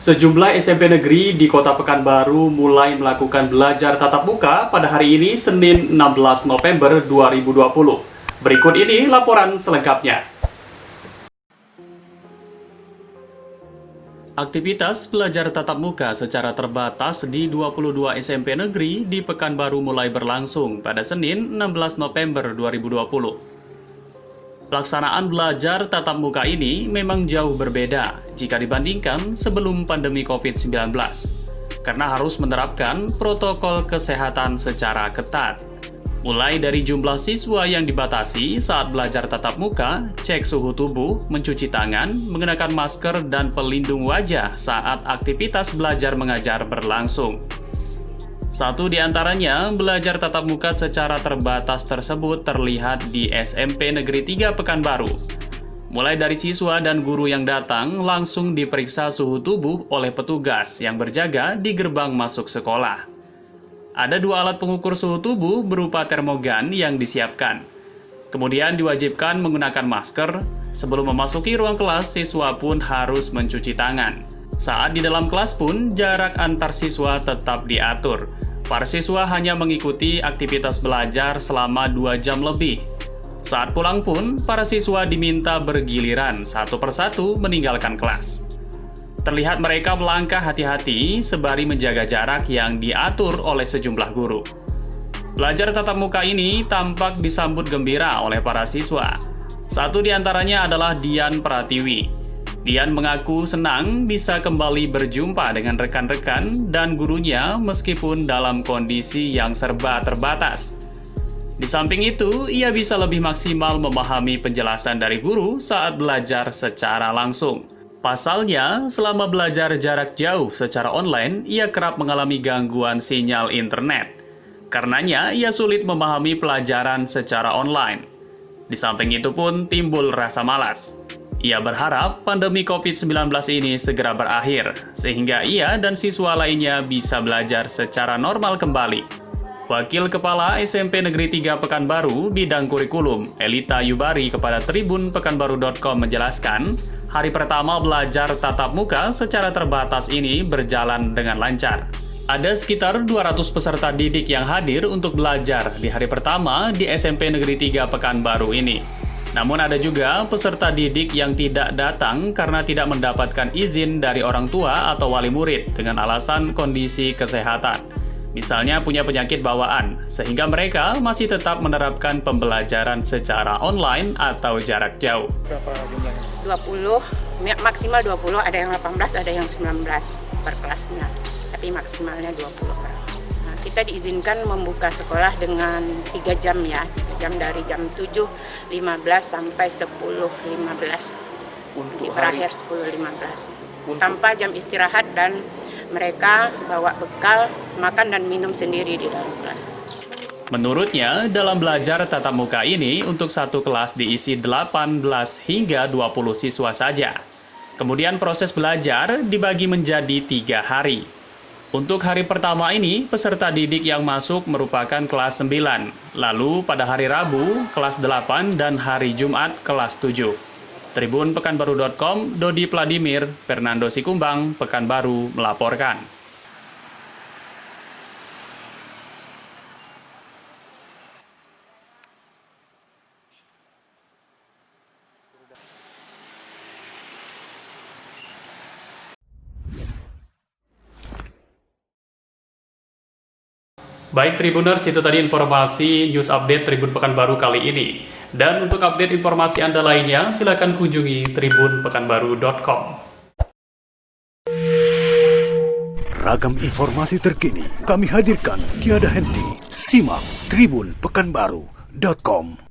Sejumlah SMP negeri di Kota Pekanbaru mulai melakukan belajar tatap muka pada hari ini, Senin 16 November 2020. Berikut ini laporan selengkapnya. Aktivitas belajar tatap muka secara terbatas di 22 SMP negeri di Pekanbaru mulai berlangsung pada Senin 16 November 2020. Pelaksanaan belajar tatap muka ini memang jauh berbeda jika dibandingkan sebelum pandemi COVID-19, karena harus menerapkan protokol kesehatan secara ketat. Mulai dari jumlah siswa yang dibatasi saat belajar tatap muka, cek suhu tubuh, mencuci tangan, mengenakan masker, dan pelindung wajah saat aktivitas belajar mengajar berlangsung. Satu di antaranya, belajar tatap muka secara terbatas tersebut terlihat di SMP Negeri 3 Pekanbaru. Mulai dari siswa dan guru yang datang langsung diperiksa suhu tubuh oleh petugas yang berjaga di gerbang masuk sekolah. Ada dua alat pengukur suhu tubuh berupa termogan yang disiapkan. Kemudian diwajibkan menggunakan masker. Sebelum memasuki ruang kelas, siswa pun harus mencuci tangan. Saat di dalam kelas pun, jarak antar siswa tetap diatur. Para siswa hanya mengikuti aktivitas belajar selama 2 jam lebih. Saat pulang pun, para siswa diminta bergiliran satu persatu meninggalkan kelas. Terlihat mereka melangkah hati-hati sembari menjaga jarak yang diatur oleh sejumlah guru. Belajar tatap muka ini tampak disambut gembira oleh para siswa. Satu di antaranya adalah Dian Pratiwi. Dian mengaku senang bisa kembali berjumpa dengan rekan-rekan dan gurunya meskipun dalam kondisi yang serba terbatas. Di samping itu, ia bisa lebih maksimal memahami penjelasan dari guru saat belajar secara langsung. Pasalnya, selama belajar jarak jauh secara online, ia kerap mengalami gangguan sinyal internet. Karenanya, ia sulit memahami pelajaran secara online. Di samping itu pun timbul rasa malas. Ia berharap pandemi COVID-19 ini segera berakhir, sehingga ia dan siswa lainnya bisa belajar secara normal kembali. Wakil Kepala SMP Negeri 3 Pekanbaru bidang kurikulum, Elita Yubari kepada tribunpekanbaru.com menjelaskan, hari pertama belajar tatap muka secara terbatas ini berjalan dengan lancar. Ada sekitar 200 peserta didik yang hadir untuk belajar di hari pertama di SMP Negeri 3 Pekanbaru ini. Namun ada juga peserta didik yang tidak datang karena tidak mendapatkan izin dari orang tua atau wali murid dengan alasan kondisi kesehatan. Misalnya punya penyakit bawaan, sehingga mereka masih tetap menerapkan pembelajaran secara online atau jarak jauh. Berapa jumlahnya? 20, maksimal 20, ada yang 18, ada yang 19 per kelasnya. Tapi maksimalnya 20 orang. Nah, kita diizinkan membuka sekolah dengan 3 jam ya. 3 jam dari jam 7.15 sampai 10.15. Di berakhir 10.15. Tanpa jam istirahat dan mereka bawa bekal, makan dan minum sendiri di dalam kelas. Menurutnya, dalam belajar tatap muka ini untuk satu kelas diisi 18 hingga 20 siswa saja. Kemudian proses belajar dibagi menjadi 3 hari. Untuk hari pertama ini, peserta didik yang masuk merupakan kelas 9. Lalu pada hari Rabu, kelas 8 dan hari Jumat kelas 7. Tribunpekanbaru.com, Dodi Pladimir, Fernando Sikumbang, Pekanbaru melaporkan. Baik Tribuners, itu tadi informasi news update Tribun Pekanbaru kali ini. Dan untuk update informasi Anda lainnya, silakan kunjungi tribunpekanbaru.com. Ragam informasi terkini kami hadirkan tiada henti. Simak tribunpekanbaru.com.